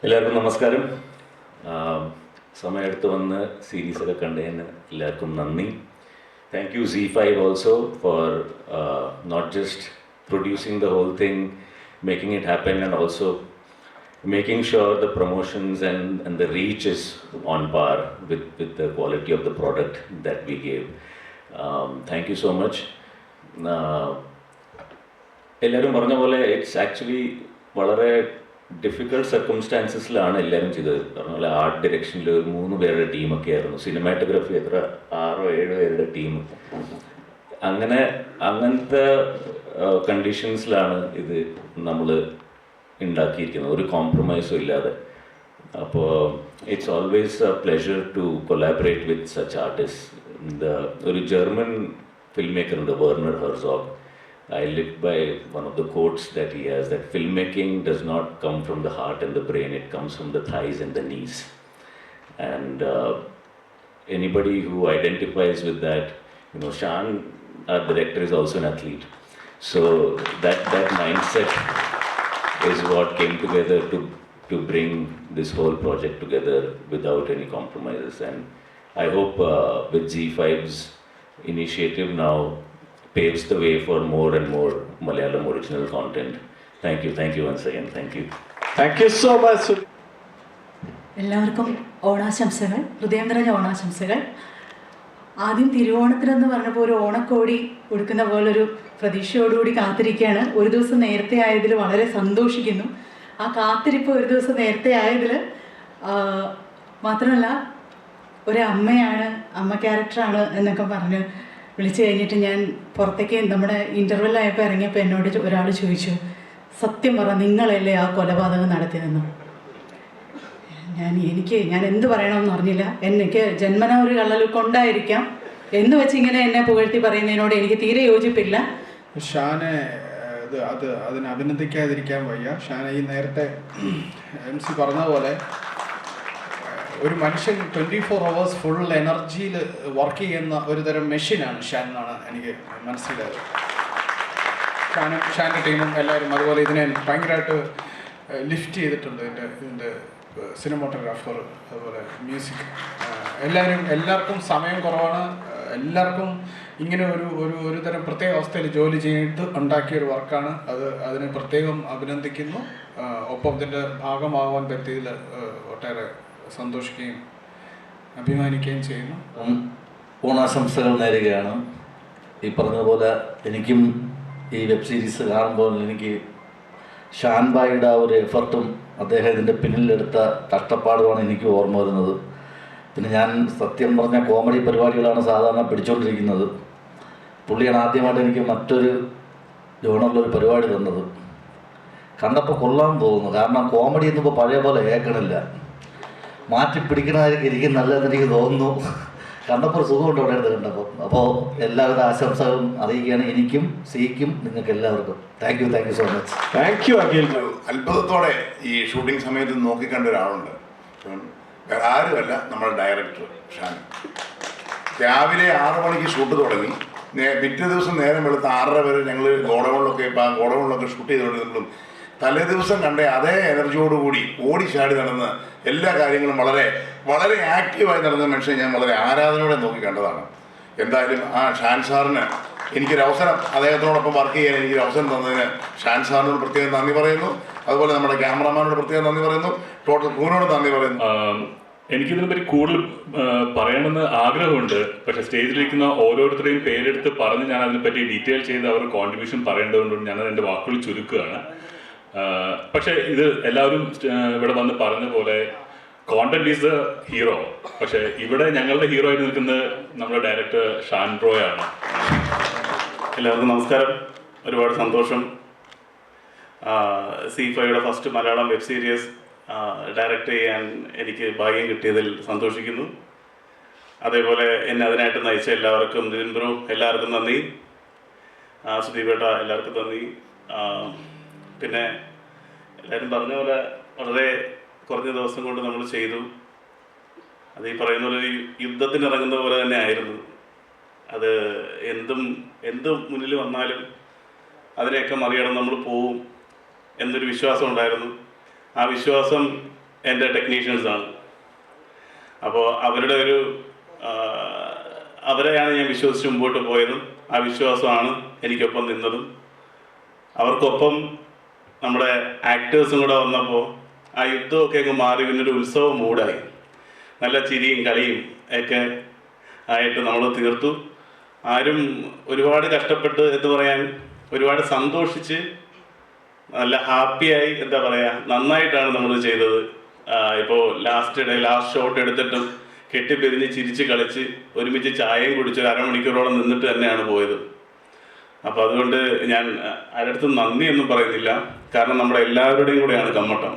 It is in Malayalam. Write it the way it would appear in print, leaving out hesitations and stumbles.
എല്ലാവർക്കും നമസ്കാരം. സമയമെടുത്ത് വന്ന് സീരീസൊക്കെ കണ്ടതിന് എല്ലാവർക്കും നന്ദി. Thank you Z5 also for not just producing the whole thing, making it happen, and also making sure the promotions and the reach is on par with the quality of the product that we gave. Thank you so much. എല്ലാവരും പറഞ്ഞ പോലെ ഇറ്റ്സ് ആക്ച്വലി വളരെ ഡിഫിക്കൽട്ട് സർക്കംസ്റ്റാൻസസിലാണ് എല്ലാവരും ചെയ്തത്. പറഞ്ഞ പോലെ ആർട്ട് ഡയറക്ഷനിൽ 3 പേരുടെ ടീമൊക്കെ ആയിരുന്നു, സിനിമാറ്റോഗ്രഫി എത്ര 6-7 പേരുടെ ടീം. അങ്ങനത്തെ കണ്ടീഷൻസിലാണ് ഇത് നമ്മൾ ഉണ്ടാക്കിയിരിക്കുന്നത്, ഒരു കോംപ്രമൈസും ഇല്ലാതെ. അപ്പോൾ it's always a pleasure to collaborate with such artist. ഒരു ജർമ്മൻ ഫിൽം മേക്കർ ഉണ്ട്, Werner Herzog. I live by one of the quotes that he has, that filmmaking does not come from the heart and the brain, it comes from the thighs and the knees. And anybody who identifies with that, Shan, our director, is also an athlete. So that mindset is what came together to bring this whole project together without any compromises. And I hope with Z5's initiative now paves the way for more and more Malayalam original content. Thank you once again. Thank you so much. എല്ലാവർക്കും ഓണാശംസകൾ, ഹൃദയം നിറഞ്ഞ ഓണാശംസകൾ. ആദ്യം തിരുവോണത്തിനെന്ന് പറഞ്ഞപ്പോൾ ഒരു ഓണക്കോടി കൊടുക്കുന്ന പോലൊരു പ്രതീക്ഷയോടുകൂടി കാത്തിരിക്കുകയാണ്. ഒരു ദിവസം നേരത്തെ ആയതിൽ വളരെ സന്തോഷിക്കുന്നു. ആ കാത്തിരിപ്പ് ഒരു ദിവസം നേരത്തെ ആയതിൽ മാത്രമല്ല, ഒരമ്മയാണ്, അമ്മ ക്യാരക്ടറാണ് എന്നൊക്കെ പറഞ്ഞ് വിളിച്ചു കഴിഞ്ഞിട്ട് ഞാൻ പുറത്തേക്ക് നമ്മുടെ ഇൻ്റർവെല്ലായപ്പോൾ ഇറങ്ങിയപ്പോൾ എന്നോട് ഒരാൾ ചോദിച്ചു, സത്യം പറ, നിങ്ങളല്ലേ ആ കൊലപാതകം നടത്തിയതെന്ന്. ഞാൻ എന്ത് പറയണമെന്ന് അറിഞ്ഞില്ല. എനിക്ക് ജന്മന ഒരു കള്ളലുക്കൊണ്ടായിരിക്കാം എന്ന് വെച്ച് ഇങ്ങനെ എന്നെ പുകഴ്ത്തി പറയുന്നതിനോട് എനിക്ക് തീരെ യോജിപ്പില്ല. ഷാനെ അതിനെ അഭിനന്ദിക്കാതിരിക്കാൻ വയ്യ. ഷാന ഈ നേരത്തെ MC പറഞ്ഞ പോലെ ഒരു മനുഷ്യൻ 24 hours ഫുൾ എനർജിയിൽ വർക്ക് ചെയ്യുന്ന ഒരു തരം മെഷീനാണ് ഷാൻ എന്നാണ് എനിക്ക് മനസ്സിലായത്. ഷാൻ്റെ ടീമും എല്ലാവരും അതുപോലെ ഇതിനെ ഭയങ്കരമായിട്ട് ലിഫ്റ്റ് ചെയ്തിട്ടുണ്ട്. ഇതിൻ്റെ സിനിമാറ്റോഗ്രാഫർ, അതുപോലെ മ്യൂസിക്, എല്ലാവർക്കും സമയം കുറവാണ്. എല്ലാവർക്കും ഇങ്ങനെ ഒരു തരം പ്രത്യേക അവസ്ഥയിൽ ജോലി ചെയ്ത് ഉണ്ടാക്കിയൊരു വർക്കാണ്. അതിനെ പ്രത്യേകം അഭിനന്ദിക്കുന്നു. ഒപ്പം ഇതിൻ്റെ ഭാഗമാകാൻ പറ്റിയതിൽ ഒട്ടേറെ സന്തോഷിക്കുകയും അഭിമാനിക്കുകയും ചെയ്യുന്നു. ഓണാശംസകൾ നേരുകയാണ്. ഈ പറഞ്ഞതുപോലെ എനിക്കും ഈ വെബ് സീരീസ് കാണുമ്പോൾ എനിക്ക് ഷാൻ ഭായിയുടെ ആ ഒരു എഫർട്ടും അദ്ദേഹം ഇതിൻ്റെ പിന്നിലെടുത്ത കഷ്ടപ്പാടുമാണ് എനിക്ക് ഓർമ്മ വരുന്നത്. പിന്നെ ഞാൻ സത്യം പറഞ്ഞ കോമഡി പരിപാടികളാണ് സാധാരണ പിടിച്ചുകൊണ്ടിരിക്കുന്നത്. പുള്ളിയാണ് ആദ്യമായിട്ട് എനിക്ക് മറ്റൊരു ജോണറിലൊരു പരിപാടി തന്നത്. കണ്ടപ്പോൾ കൊള്ളാൻ തോന്നുന്നു. കാരണം കോമഡി എന്നിപ്പോൾ പഴയ പോലെ ഏക്കണില്ല, മാറ്റി പിടിക്കണമായിരിക്കും എനിക്ക് നല്ലതെന്ന് എനിക്ക് തോന്നുന്നു. കണ്ടപ്പോൾ സുഖമുണ്ട് അവിടെ അടുത്ത് കണ്ടപ്പോൾ. അപ്പോൾ എല്ലാവിധ ആശംസകളും അറിയിക്കുകയാണ് എനിക്കും സിക്കും നിങ്ങൾക്ക് എല്ലാവർക്കും. Thank you so much. Thank you Akhil. അത്ഭുതത്തോടെ ഈ ഷൂട്ടിംഗ് സമയത്ത് നോക്കിക്കണ്ട ഒരാളുണ്ട്. വേറെ ആരുമല്ല, നമ്മുടെ ഡയറക്ടർ ഷാൻ. രാവിലെ 6 മണിക്ക് ഷൂട്ട് തുടങ്ങി, പിറ്റേ ദിവസം നേരം വെളുത്ത് 6:30 വരെ ഞങ്ങൾ ഗോഡൗണിലൊക്കെ ഷൂട്ട് ചെയ്തുകൊണ്ടിരുന്നതും തലേ ദിവസം കണ്ട അതേ എനർജിയോടുകൂടി ഓടിച്ചാടി നടന്ന് എല്ലാ കാര്യങ്ങളും വളരെ വളരെ ആക്റ്റീവായി നടന്ന മനുഷ്യനെ ഞാൻ വളരെ ആരാധനയോടെ നോക്കി കണ്ടതാണ്. എന്തായാലും ആ ഷാൻ സാറിന് എനിക്കൊരവസരം, അദ്ദേഹത്തോടൊപ്പം വർക്ക് ചെയ്യാൻ എനിക്കൊരു അവസരം തന്നതിന് ഷാൻ സാറിനോട് പ്രത്യേകം നന്ദി പറയുന്നു. അതുപോലെ നമ്മുടെ ക്യാമറമാനോട് പ്രത്യേകം നന്ദി പറയുന്നു. ടോട്ടൽ ക്രൂവിനോട് നന്ദി പറയുന്നു. എനിക്കിതിനെപ്പറ്റി കൂടുതൽ പറയണമെന്ന് ആഗ്രഹമുണ്ട്. പക്ഷേ സ്റ്റേജിലിരിക്കുന്ന ഓരോരുത്തരെയും പേരെടുത്ത് പറഞ്ഞ് ഞാൻ അതിനെപ്പറ്റി ഡീറ്റെയിൽ ചെയ്ത് അവരുടെ കോൺട്രിബ്യൂഷൻ പറയേണ്ടതുകൊണ്ട് ഞാനത് എൻ്റെ വാക്കുകൾ ചുരുക്കുകയാണ്. പക്ഷേ ഇത് എല്ലാവരും ഇവിടെ വന്ന് പറഞ്ഞ പോലെ കോണ്ടന്റ് ഈസ് ദ ഹീറോ. പക്ഷേ ഇവിടെ ഞങ്ങളുടെ ഹീറോ ആയിട്ട് നിൽക്കുന്നത് നമ്മുടെ ഡയറക്ടർ ഷാൻ ബ്രോയാണ്. എല്ലാവർക്കും നമസ്കാരം. ഒരുപാട് സന്തോഷം. Z5യുടെ first Malayalam web series direct ചെയ്യാൻ എനിക്ക് ഭാഗ്യം കിട്ടിയതിൽ സന്തോഷിക്കുന്നു. അതേപോലെ എന്നെ അതിനായിട്ട് നയിച്ച എല്ലാവർക്കും, നിതിൻ ബ്രോ എല്ലാവർക്കും നന്ദി, സുദീപേട്ട എല്ലാവർക്കും നന്ദി. പിന്നെ എല്ലാവരും പറഞ്ഞ പോലെ വളരെ കുറഞ്ഞ ദിവസം കൊണ്ട് നമ്മൾ ചെയ്തു. അത് ഈ പറയുന്ന പോലെ യുദ്ധത്തിന് ഇറങ്ങുന്ന പോലെ തന്നെ ആയിരുന്നു. അത് എന്തും മുന്നിൽ വന്നാലും അതിനെയൊക്കെ മറികടന്ന് നമ്മൾ പോവും എന്നൊരു വിശ്വാസം ഉണ്ടായിരുന്നു. ആ വിശ്വാസം എൻ്റെ ടെക്നീഷ്യൻസാണ്. അപ്പോൾ അവരുടെ ഒരു അവരെയാണ് ഞാൻ വിശ്വസിച്ച് മുമ്പോട്ട് പോയതും ആ വിശ്വാസമാണ് എനിക്കൊപ്പം നിന്നതും. അവർക്കൊപ്പം നമ്മുടെ ആക്ടേഴ്സും കൂടെ വന്നപ്പോൾ ആ യുദ്ധമൊക്കെ അങ്ങ് മാറി പിന്നൊരു ഉത്സവ മൂഡായി. നല്ല ചിരിയും കളിയും ഒക്കെ ആയിട്ട് നമ്മൾ തീർത്തു. ആരും ഒരുപാട് കഷ്ടപ്പെട്ട് എന്ന് പറയാൻ ഒരുപാട് സന്തോഷിച്ച് നല്ല ഹാപ്പിയായി എന്താ പറയുക നന്നായിട്ടാണ് നമ്മൾ ചെയ്തത്. ഇപ്പോൾ ലാസ്റ്റ് ഷോട്ട് എടുത്തിട്ടും കെട്ടിപ്പിരിഞ്ഞ് ചിരിച്ച് കളിച്ച് ഒരുമിച്ച് ചായയും കുടിച്ച് ഒരു അരമണിക്കൂറോളം നിന്നിട്ട് തന്നെയാണ് പോയത്. അപ്പോൾ അതുകൊണ്ട് ഞാൻ ആരടുത്തും നന്ദിയൊന്നും പറയുന്നില്ല, കാരണം നമ്മുടെ എല്ലാവരുടെയും കൂടെയാണ് കമ്മട്ടം.